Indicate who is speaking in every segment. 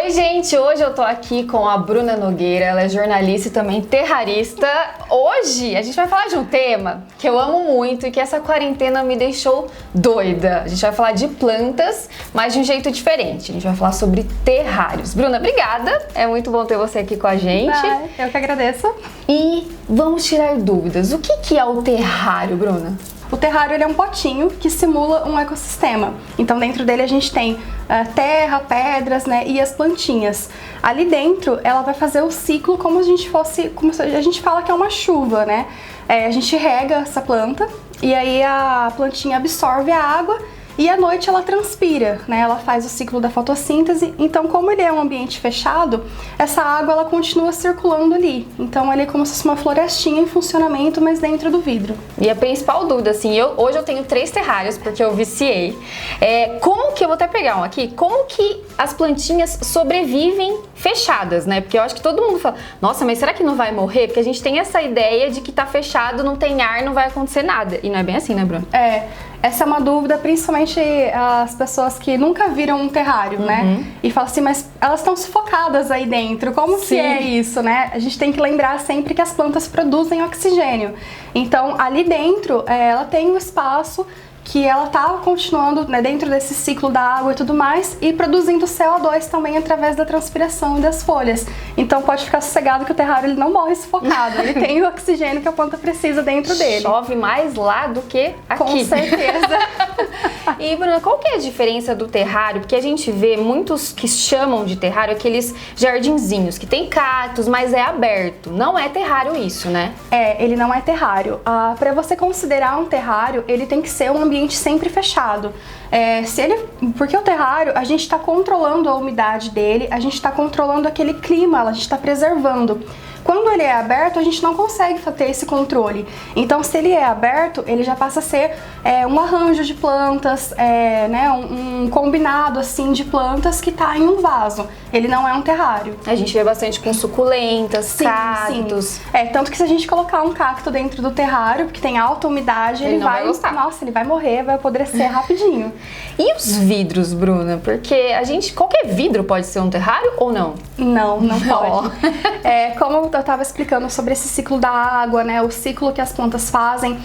Speaker 1: Oi, gente! Hoje eu tô aqui com a Bruna Nogueira, ela é jornalista e também terrarista. Hoje a gente vai falar de um tema que eu amo muito e que essa quarentena me deixou doida. A gente vai falar de plantas, mas de um jeito diferente. A gente vai falar sobre terrários. Bruna, obrigada! É muito bom ter você aqui com a gente.
Speaker 2: Eu que agradeço.
Speaker 1: E vamos tirar dúvidas. O que é o terrário, Bruna?
Speaker 2: O terrário ele é um potinho que simula um ecossistema. Então dentro dele a gente tem terra, pedras, né, e as plantinhas. Ali dentro ela vai fazer o ciclo como se a gente fala que é uma chuva, né? A gente rega essa planta e aí a plantinha absorve a água e à noite ela transpira, né? Ela faz o ciclo da fotossíntese. Então, como ele é um ambiente fechado, essa água ela continua circulando ali. Então, ele é como se fosse uma florestinha em funcionamento, mas dentro do vidro.
Speaker 1: E a principal dúvida, assim, hoje eu tenho 3 terrários porque eu viciei. Como que eu vou até pegar um aqui? Como que as plantinhas sobrevivem fechadas, né? Porque eu acho que todo mundo fala, nossa, mas será que não vai morrer? Porque a gente tem essa ideia de que tá fechado, não tem ar, não vai acontecer nada. E não é bem assim, né, Bruno?
Speaker 2: Essa é uma dúvida, principalmente as pessoas que nunca viram um terrário, né? E falam assim, mas elas estão sufocadas aí dentro, como que é isso, né? A gente tem que lembrar sempre que as plantas produzem oxigênio. Então, ali dentro, ela tem um espaço que ela tá continuando, né, dentro desse ciclo da água e tudo mais, e produzindo CO2 também através da transpiração e das folhas. Então pode ficar sossegado que o terrário ele não morre sufocado, ele tem o oxigênio que a planta precisa dentro dele.
Speaker 1: Chove mais lá do que aqui.
Speaker 2: Com certeza.
Speaker 1: E Bruna, qual que é a diferença do terrário? Porque a gente vê muitos que chamam de terrário aqueles jardinzinhos, que tem cactos, mas é aberto. Não é terrário isso, né?
Speaker 2: Ele não é terrário. Para você considerar um terrário, ele tem que ser um ambiente sempre fechado. Porque o terrário, a gente está controlando a umidade dele, a gente está controlando aquele clima, a gente está preservando. Quando ele é aberto, a gente não consegue ter esse controle. Então, se ele é aberto, ele já passa a ser um arranjo de plantas, né, um combinado assim de plantas que está em um vaso. Ele não é um terrário.
Speaker 1: A gente vê bastante com suculentas, cactos.
Speaker 2: Sim. Tanto que se a gente colocar um cacto dentro do terrário, porque tem alta umidade, ele
Speaker 1: não vai gostar.
Speaker 2: Nossa, ele vai morrer, vai apodrecer rapidinho.
Speaker 1: E os vidros, Bruna? Porque qualquer vidro pode ser um terrário ou não?
Speaker 2: Não pode. Como eu estava explicando sobre esse ciclo da água, né, o ciclo que as plantas fazem,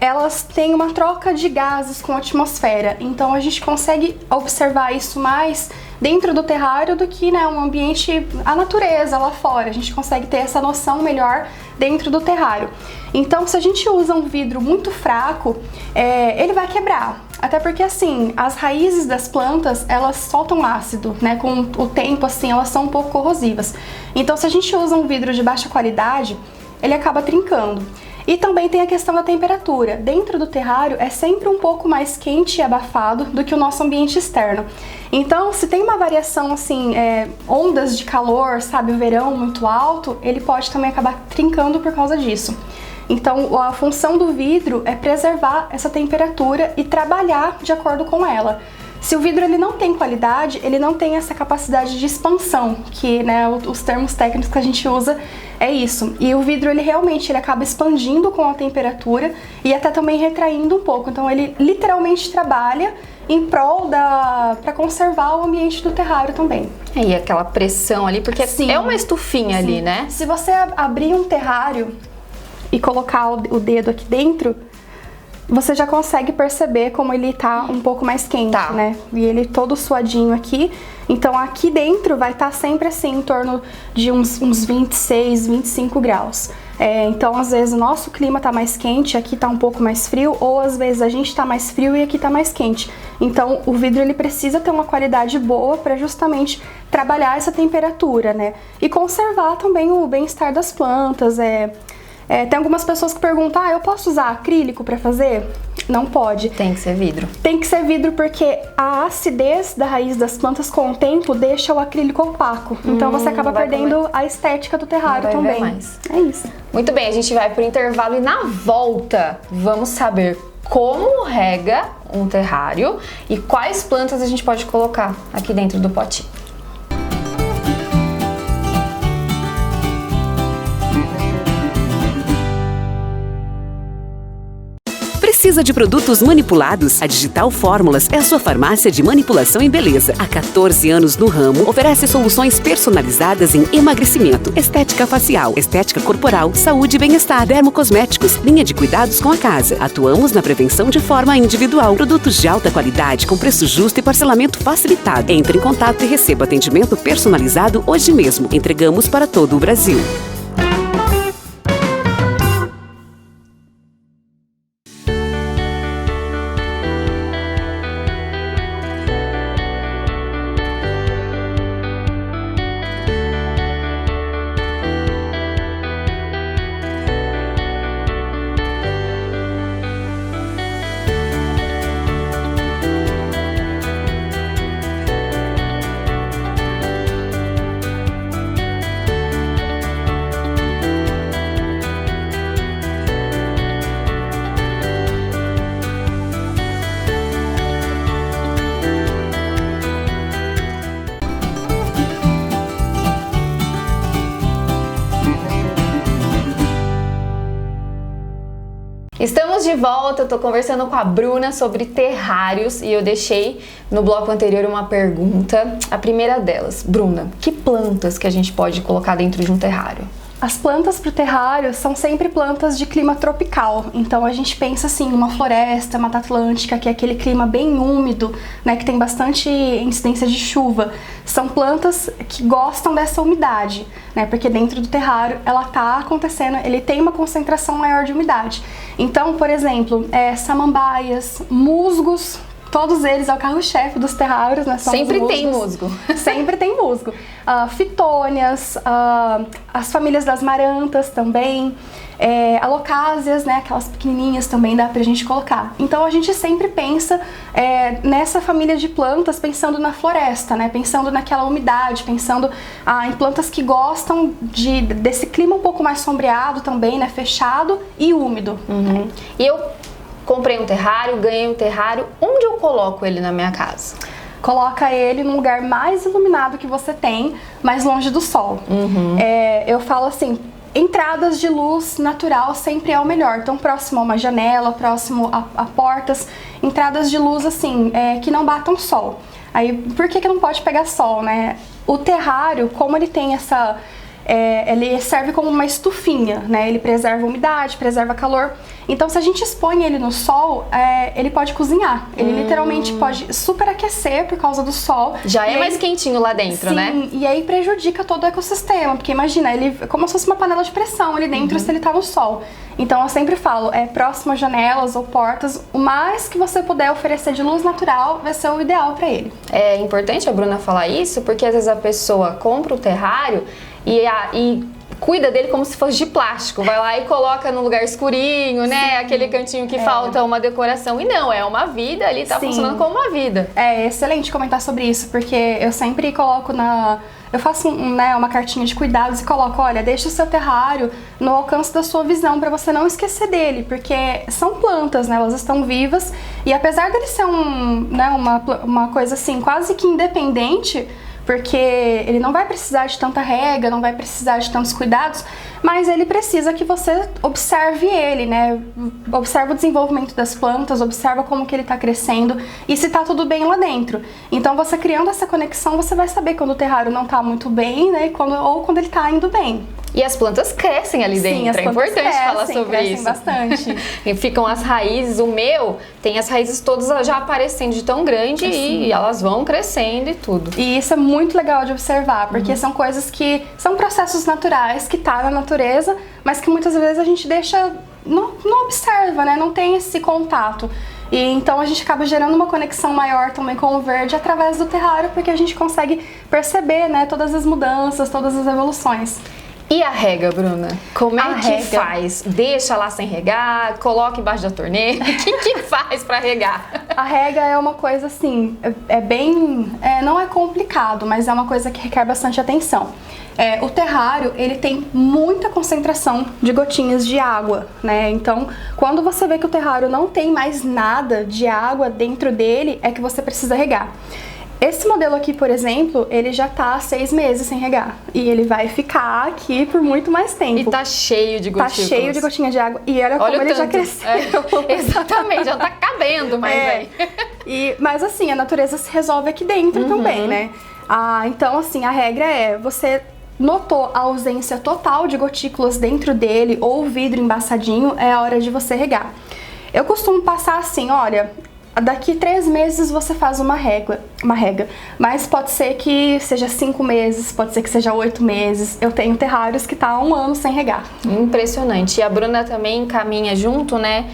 Speaker 2: elas têm uma troca de gases com a atmosfera. Então a gente consegue observar isso mais dentro do terrário do que, né, um ambiente, a natureza lá fora. A gente consegue ter essa noção melhor dentro do terrário. Então, se a gente usa um vidro muito fraco, ele vai quebrar. Até porque, assim, as raízes das plantas, elas soltam ácido, né? Com o tempo, assim, elas são um pouco corrosivas. Então, se a gente usa um vidro de baixa qualidade, ele acaba trincando. E também tem a questão da temperatura. Dentro do terrário é sempre um pouco mais quente e abafado do que o nosso ambiente externo. Então, se tem uma variação, assim, ondas de calor, sabe, o verão muito alto, ele pode também acabar trincando por causa disso. Então, a função do vidro é preservar essa temperatura e trabalhar de acordo com ela. Se o vidro ele não tem qualidade, ele não tem essa capacidade de expansão, que, né, os termos técnicos que a gente usa é isso. E o vidro ele realmente ele acaba expandindo com a temperatura e até também retraindo um pouco. Então ele literalmente trabalha em prol para conservar o ambiente do terrário também.
Speaker 1: E aquela pressão ali, porque é uma estufinha ali, né?
Speaker 2: Se você abrir um terrário e colocar o dedo aqui dentro, você já consegue perceber como ele tá um pouco mais quente, né? E ele todo suadinho aqui. Então aqui dentro vai estar sempre assim, em torno de uns 26, 25 graus. Então às vezes o nosso clima tá mais quente, aqui tá um pouco mais frio, ou às vezes a gente tá mais frio e aqui tá mais quente. Então o vidro ele precisa ter uma qualidade boa para justamente trabalhar essa temperatura, né? E conservar também o bem-estar das plantas. Tem algumas pessoas que perguntam, eu posso usar acrílico para fazer? Não pode.
Speaker 1: Tem que ser vidro.
Speaker 2: Tem que ser vidro porque a acidez da raiz das plantas com o tempo deixa o acrílico opaco. Então você acaba perdendo a estética do terrário também.
Speaker 1: Mais.
Speaker 2: É isso.
Speaker 1: Muito bem, a gente vai pro intervalo e na volta vamos saber como rega um terrário e quais plantas a gente pode colocar aqui dentro do potinho.
Speaker 3: Precisa de produtos manipulados? A Digital Fórmulas é a sua farmácia de manipulação em beleza. Há 14 anos no ramo, oferece soluções personalizadas em emagrecimento, estética facial, estética corporal, saúde e bem-estar, dermocosméticos, linha de cuidados com a casa. Atuamos na prevenção de forma individual. Produtos de alta qualidade com preço justo e parcelamento facilitado. Entre em contato e receba atendimento personalizado hoje mesmo. Entregamos para todo o Brasil.
Speaker 1: Estamos de volta, eu tô conversando com a Bruna sobre terrários e eu deixei no bloco anterior uma pergunta, a primeira delas. Bruna, que plantas que a gente pode colocar dentro de um terrário?
Speaker 2: As plantas para o terrário são sempre plantas de clima tropical, então a gente pensa assim, uma floresta, Mata Atlântica, que é aquele clima bem úmido, né, que tem bastante incidência de chuva. São plantas que gostam dessa umidade, né, porque dentro do terrário ela tá acontecendo, ele tem uma concentração maior de umidade. Então, por exemplo, samambaias, musgos, todos eles é o carro-chefe dos terrários, né?
Speaker 1: Sempre tem musgo.
Speaker 2: Sempre tem musgo. Fitônias, as famílias das marantas também, alocásias, né? Aquelas pequenininhas também dá pra gente colocar. Então a gente sempre pensa nessa família de plantas, pensando na floresta, né? Pensando naquela umidade, pensando em plantas que gostam desse clima um pouco mais sombreado também, né? Fechado e úmido.
Speaker 1: Uhum. E eu comprei um terrário, ganhei um terrário, onde eu coloco ele na minha casa?
Speaker 2: Coloca ele num lugar mais iluminado que você tem, mais longe do sol.
Speaker 1: Uhum.
Speaker 2: Eu falo assim, entradas de luz natural sempre é o melhor. Então, próximo a uma janela, próximo a portas, entradas de luz assim, que não batam sol. Aí, por que não pode pegar sol, né? O terrário, como ele tem essa... ele serve como uma estufinha, né? Ele preserva a umidade, preserva calor. Então, se a gente expõe ele no sol, ele pode cozinhar. Ele literalmente pode superaquecer por causa do sol.
Speaker 1: Já é mais quentinho lá dentro,
Speaker 2: sim,
Speaker 1: né?
Speaker 2: E aí prejudica todo o ecossistema. Porque imagina, ele é como se fosse uma panela de pressão ali dentro se ele tá no sol. Então, eu sempre falo, próximo a janelas ou portas, o mais que você puder oferecer de luz natural vai ser o ideal para ele.
Speaker 1: É importante a Bruna falar isso, porque às vezes a pessoa compra o terrário e cuida dele como se fosse de plástico, vai lá e coloca no lugar escurinho, né? Sim, aquele cantinho que falta uma decoração. E não, é uma vida ali, tá funcionando como uma vida.
Speaker 2: É excelente comentar sobre isso, porque eu sempre coloco eu faço uma cartinha de cuidados e coloco, olha, deixa o seu terrário no alcance da sua visão para você não esquecer dele, porque são plantas, né? Elas estão vivas e apesar dele ser uma coisa assim quase que independente, porque ele não vai precisar de tanta rega, não vai precisar de tantos cuidados, mas ele precisa que você observe ele, né? Observa o desenvolvimento das plantas, observa como que ele está crescendo e se está tudo bem lá dentro. Então, você criando essa conexão, você vai saber quando o terrário não está muito bem, né? Ou quando ele está indo bem.
Speaker 1: E as plantas crescem ali dentro, é importante falar sobre isso.
Speaker 2: Bastante.
Speaker 1: E ficam as raízes, o meu tem as raízes todas já aparecendo de tão grande e elas vão crescendo e tudo.
Speaker 2: E isso é muito legal de observar, porque são coisas que são processos naturais que tá na natureza, mas que muitas vezes a gente não observa, né? Não tem esse contato. E então a gente acaba gerando uma conexão maior também com o verde através do terrário, porque a gente consegue perceber, né, todas as mudanças, todas as evoluções.
Speaker 1: E a rega, Bruna? Como é que faz? Deixa lá sem regar? Coloca embaixo da torneira? O que faz pra regar?
Speaker 2: A rega é uma coisa assim, não é complicado, mas é uma coisa que requer bastante atenção. O terrário, ele tem muita concentração de gotinhas de água, né? Então, quando você vê que o terrário não tem mais nada de água dentro dele, é que você precisa regar. Esse modelo aqui, por exemplo, ele já tá há 6 meses sem regar. E ele vai ficar aqui por muito mais tempo.
Speaker 1: E tá cheio de gotículas.
Speaker 2: Tá cheio de gotinha de água. E olha como ele já cresceu.
Speaker 1: Exatamente, já não tá cabendo mais aí.
Speaker 2: Mas assim, a natureza se resolve aqui dentro também, né? Então assim, a regra é, você notou a ausência total de gotículas dentro dele ou o vidro embaçadinho, é a hora de você regar. Eu costumo passar assim, olha, daqui 3 meses você faz uma rega, mas pode ser que seja 5 meses, pode ser que seja 8 meses. Eu tenho terrários que tá há 1 ano sem regar.
Speaker 1: Impressionante. E a Bruna também caminha junto, né?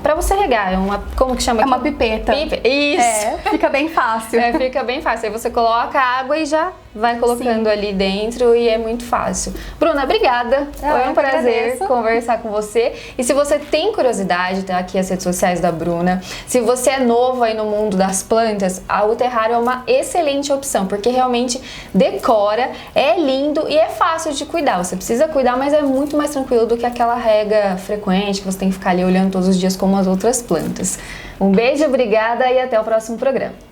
Speaker 1: Pra você regar, como que chama?
Speaker 2: É uma pipeta.
Speaker 1: Isso.
Speaker 2: Fica bem fácil.
Speaker 1: Fica bem fácil. Aí você coloca a água e já vai colocando ali dentro e é muito fácil. Bruna, obrigada. Foi um prazer conversar com você. E se você tem curiosidade, tá aqui as redes sociais da Bruna. Se você é novo aí no mundo das plantas, o terrário é uma excelente opção, porque realmente decora, é lindo e é fácil de cuidar. Você precisa cuidar, mas é muito mais tranquilo do que aquela rega frequente que você tem que ficar ali olhando todos os dias como as outras plantas. Um beijo, obrigada e até o próximo programa.